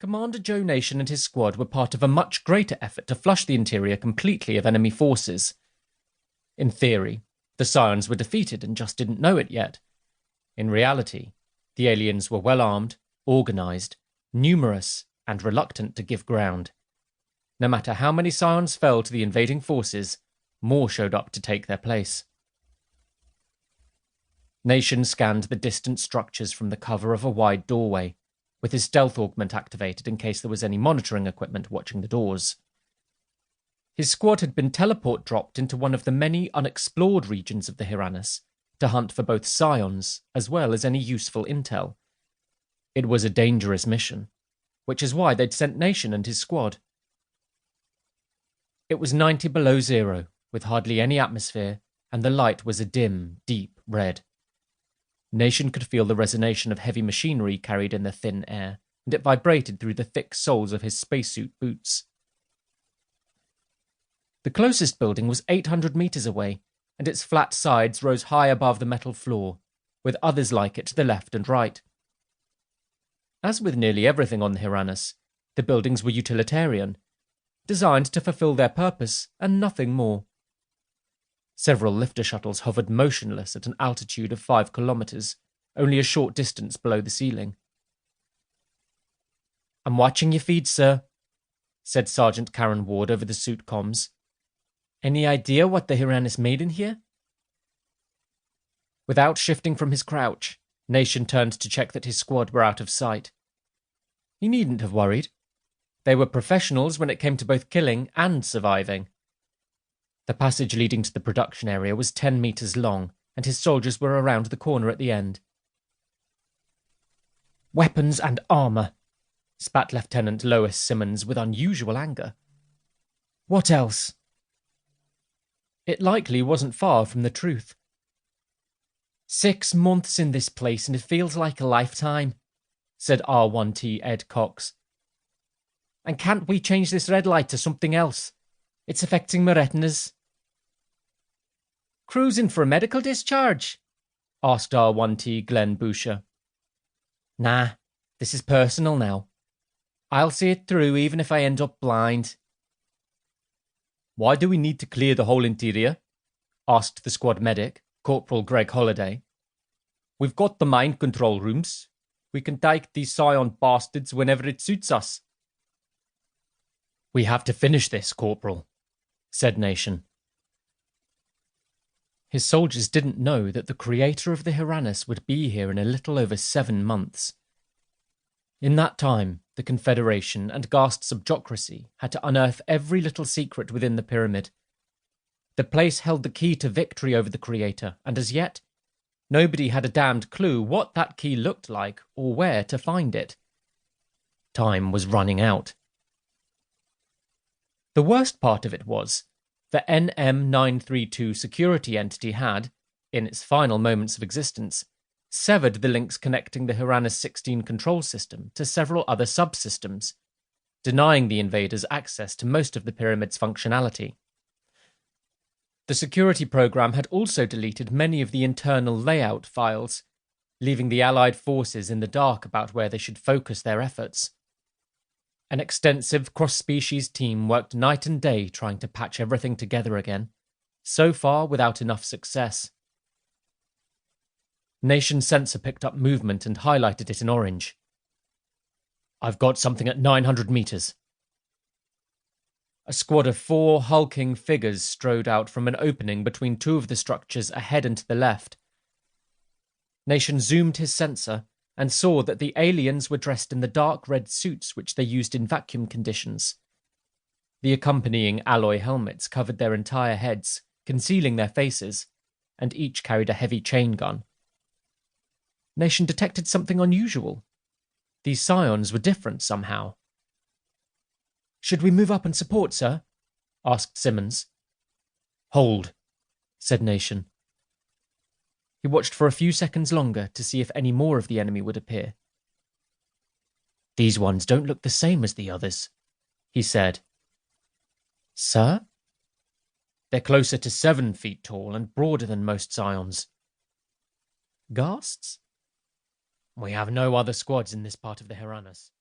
Commander Joe Nation and his squad were part of a much greater effort to flush the interior completely of enemy forces. In theory, the Scions were defeated and just didn't know it yet. In reality, the aliens were well armed, organised, numerous, and reluctant to give ground. No matter how many Scions fell to the invading forces, more showed up to take their place. Nation scanned the distant structures from the cover of a wide doorway, with his stealth augment activated in case there was any monitoring equipment watching the doors. His squad had been teleport dropped into one of the many unexplored regions of the Hyrannus to hunt for both Scions as well as any useful intel. It was a dangerous mission, which is why they'd sent Nation and his squad. It was 90 below zero, with hardly any atmosphere, and the light was a dim, deep red. Nation could feel the resonation of heavy machinery carried in the thin air, and it vibrated through the thick soles of his spacesuit boots. The closest building was 800 meters away, and its flat sides rose high above the metal floor, with others like it to the left and right. As with nearly everything on the Hyrannus, the buildings were utilitarian, designed to fulfill their purpose and nothing more. Several lifter shuttles hovered motionless at an altitude of 5 kilometers, only a short distance below the ceiling. "I'm watching your feed, sir," said Sergeant Karen Ward over the suit comms. "Any idea what the Hyrannus made in here?" Without shifting from his crouch, Nation turned to check that his squad were out of sight. He needn't have worried. They were professionals when it came to both killing and surviving. The passage leading to the production area was 10 meters long, and his soldiers were around the corner at the end. "Weapons and armor," spat Lieutenant Lois Simmons with unusual anger. "What else?" It likely wasn't far from the truth. 6 months in this place and it feels like a lifetime," said R1T Ed Cox. "And can't we change this red light to something else? It's affecting my retinas." "Cruising for a medical discharge?" asked R1T Glenn Boucher. "Nah, this is personal now. I'll see it through even if I end up blind." "Why do we need to clear the whole interior?" asked the squad medic, Corporal Greg Holliday. "We've got the mind control rooms. We can take these Scion bastards whenever it suits us." "We have to finish this, Corporal," said Nation. His soldiers didn't know that the creator of the Hyrannus would be here in a little over 7 months. In that time, the Confederation and Ghast subjocracy had to unearth every little secret within the pyramid. The place held the key to victory over the creator, and as yet, nobody had a damned clue what that key looked like or where to find it. Time was running out. The worst part of it was, the NM932 security entity had, in its final moments of existence, severed the links connecting the Hyrannus 16 control system to several other subsystems, denying the invaders access to most of the pyramid's functionality. The security program had also deleted many of the internal layout files, leaving the Allied forces in the dark about where they should focus their efforts. An extensive cross-species team worked night and day trying to patch everything together again, so far without enough success. Nation's sensor picked up movement and highlighted it in orange. "I've got something at 900 meters. A squad of 4 hulking figures strode out from an opening between 2 of the structures ahead and to the left. Nation zoomed his sensor and saw that the aliens were dressed in the dark red suits which they used in vacuum conditions. The accompanying alloy helmets covered their entire heads, concealing their faces, and each carried a heavy chain gun. Nation detected something unusual. These Scions were different somehow. "Should we move up and support, sir?" asked Simmons. "Hold," said Nation. He watched for a few seconds longer to see if any more of the enemy would appear. "These ones don't look the same as the others," he said. "Sir?" "They're closer to 7 feet tall and broader than most Scions." "Ghasts?" "We have no other squads in this part of the Hyrannus."